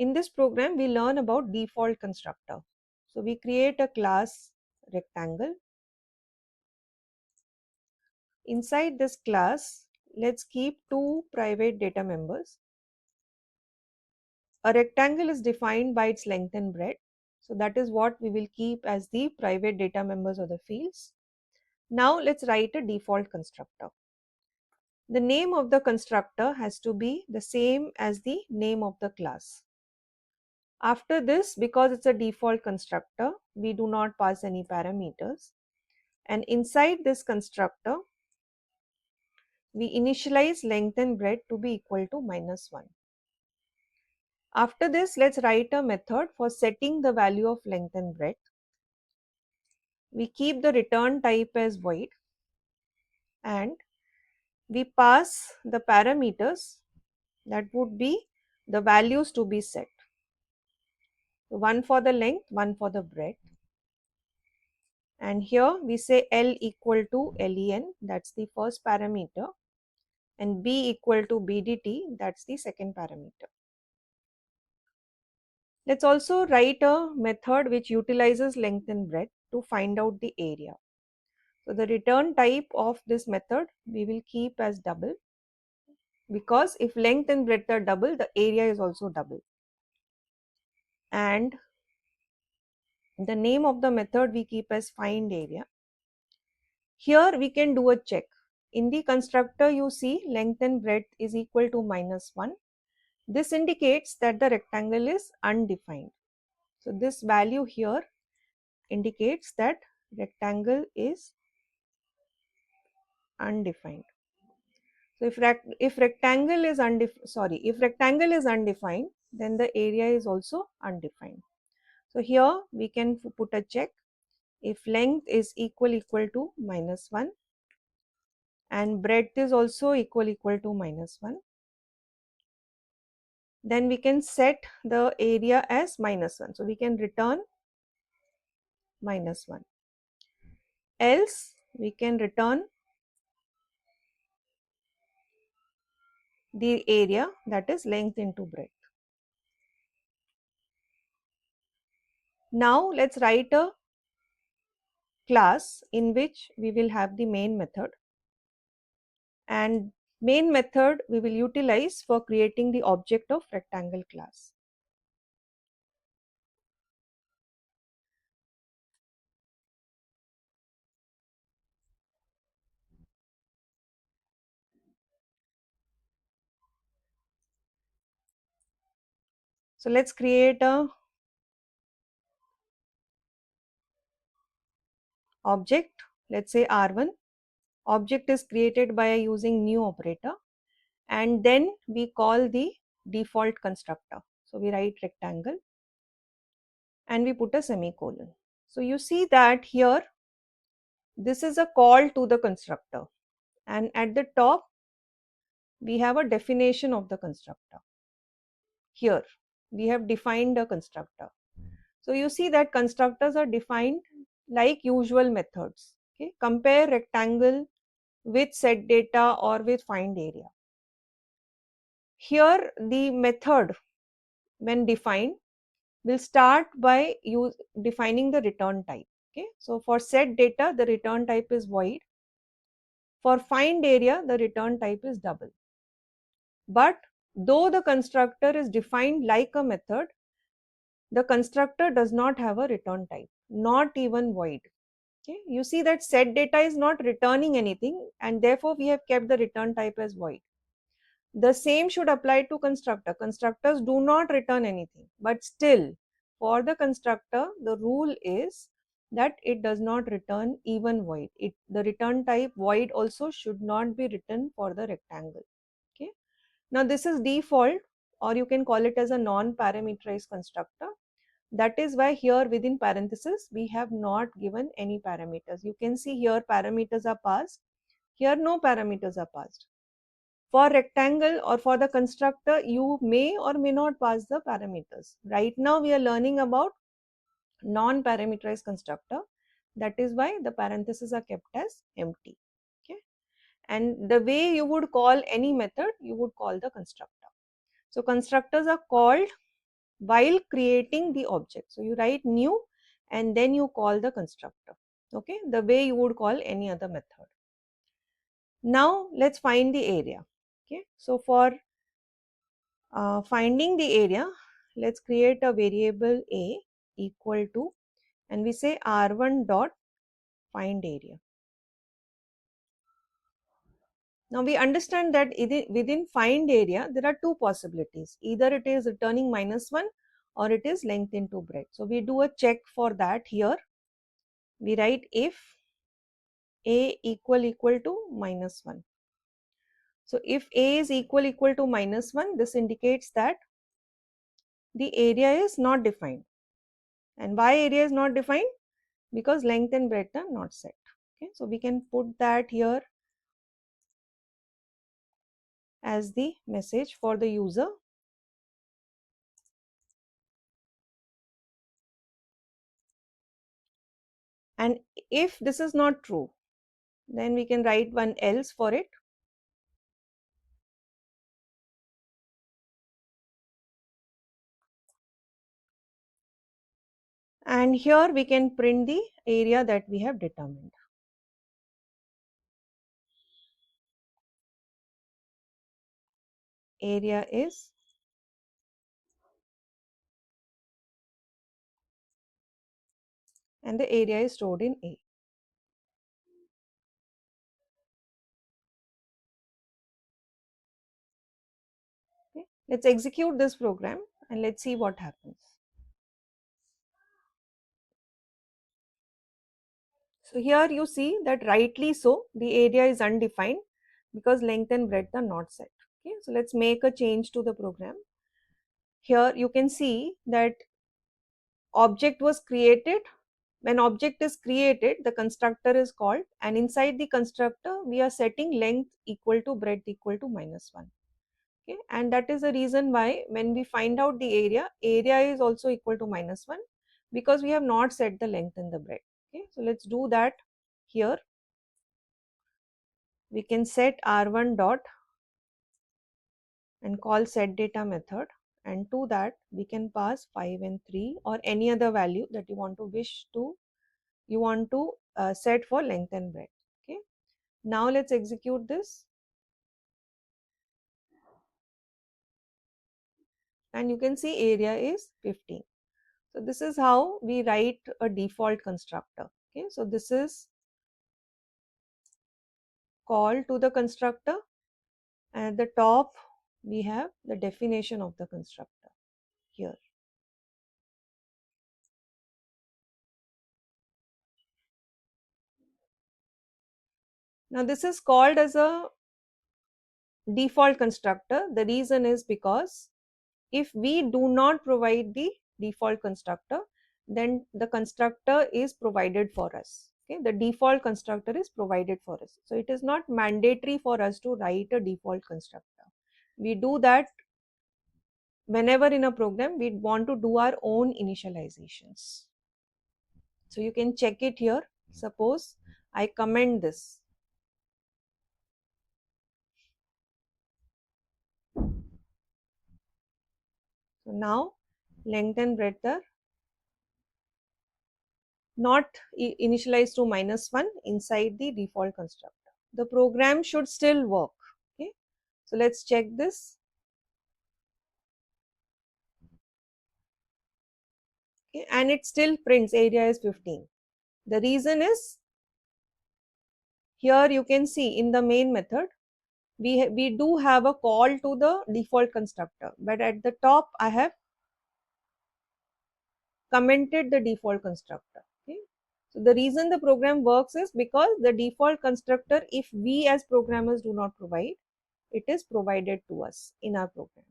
In this program, we learn about default constructor. So we create a class rectangle. Inside this class, let's keep two private data members. A rectangle is defined by its length and breadth. So that is what we will keep as the private data members of the fields. Now let's write a default constructor. The name of the constructor has to be the same as the name of the class. After this, because it's a default constructor, we do not pass any parameters. And inside this constructor, we initialize length and breadth to be equal to -1. After this, let's write a method for setting the value of length and breadth. We keep the return type as void and we pass the parameters that would be the values to be set. One for the length, one for the breadth. And here we say L equal to len, that's the first parameter, and B equal to BDT, that's the second parameter. Let's also write a method which utilizes length and breadth to find out the area. So the return type of this method we will keep as double, because if length and breadth are double, the area is also double. And the name of the method we keep as find area. Here we can do a check. In the constructor you see length and breadth is equal to -1. This indicates that the rectangle is undefined. So this value here indicates that rectangle is undefined. So if rectangle is undefined, then the area is also undefined. So here we can put a check. If length is equal to -1 and breadth is also equal to -1, then we can set the area as -1. So we can return -1. Else we can return the area, that is length into breadth. Now let's write a class in which we will have the main method, and main method we will utilize for creating the object of rectangle class. So let's create a object, let's say R1. Object is created by using new operator, and then we call the default constructor. So we write rectangle and we put a semicolon. So you see that here this is a call to the constructor, and at the top we have a definition of the constructor. Here we have defined a constructor. So you see that constructors are defined like usual methods. Okay, compare rectangle with set data or with find area. Here the method when defined will start by defining the return type. Okay, so for set data the return type is void. For find area the return type is double. But though the constructor is defined like a method, the constructor does not have a return type, not even void. Okay, you see that set data is not returning anything, and therefore we have kept the return type as void. The same should apply to constructor. Constructors do not return anything, but still for the constructor the rule is that it does not return even void. The return type void also should not be written for the rectangle. Okay, now this is default, or you can call it as a non-parameterized constructor. That is why here within parenthesis we have not given any parameters. You can see here parameters are passed, here no parameters are passed. For rectangle or for the constructor you may or may not pass the parameters. Right now we are learning about non-parameterized constructor, that is why the parentheses are kept as empty. Okay, and the way you would call any method, you would call the constructor. So constructors are called while creating the object. So you write new and then you call the constructor, okay, the way you would call any other method. Now let's find the area. Okay, so for finding the area, let's create a variable a equal to, and we say r1 dot find area. Now we understand that within find area there are two possibilities, either it is returning -1 or it is length into breadth. So we do a check for that here. We write if a equal to -1. So if a is equal to -1, this indicates that the area is not defined. And why area is not defined? Because length and breadth are not set. Okay, so we can put that here as the message for the user. And if this is not true, then we can write one else for it. And here we can print the area that we have determined. Area is and the area is stored in A. Okay. Let's execute this program and let's see what happens. So here you see that rightly so the area is undefined because length and breadth are not set. Okay, so let's make a change to the program. Here you can see that object was created. When object is created, the constructor is called, and inside the constructor we are setting length equal to breadth equal to -1. Okay, and that is the reason why when we find out the area is also equal to -1 because we have not set the length and the breadth. Okay, so let's do that here. We can set r1 dot and call set data method, and to that we can pass 5 and 3 or any other value that you want to set for length and breadth. Okay, now let's execute this, and you can see area is 15. So this is how we write a default constructor. Okay, so this is call to the constructor, and at the top we have the definition of the constructor here. Now this is called as a default constructor. The reason is because if we do not provide the default constructor, then the constructor is provided for us. Okay, the default constructor is provided for us. So it is not mandatory for us to write a default constructor. We do that whenever in a program we want to do our own initializations. So you can check it here. Suppose I comment this. So now length and breadth are not initialized to -1 inside the default constructor. The program should still work. Okay, so let's check this. Okay, and it still prints area is 15. The reason is here you can see in the main method we do have a call to the default constructor, but at the top I have commented the default constructor. Okay, so the reason the program works is because the default constructor, if we as programmers do not provide, it is provided to us in our program.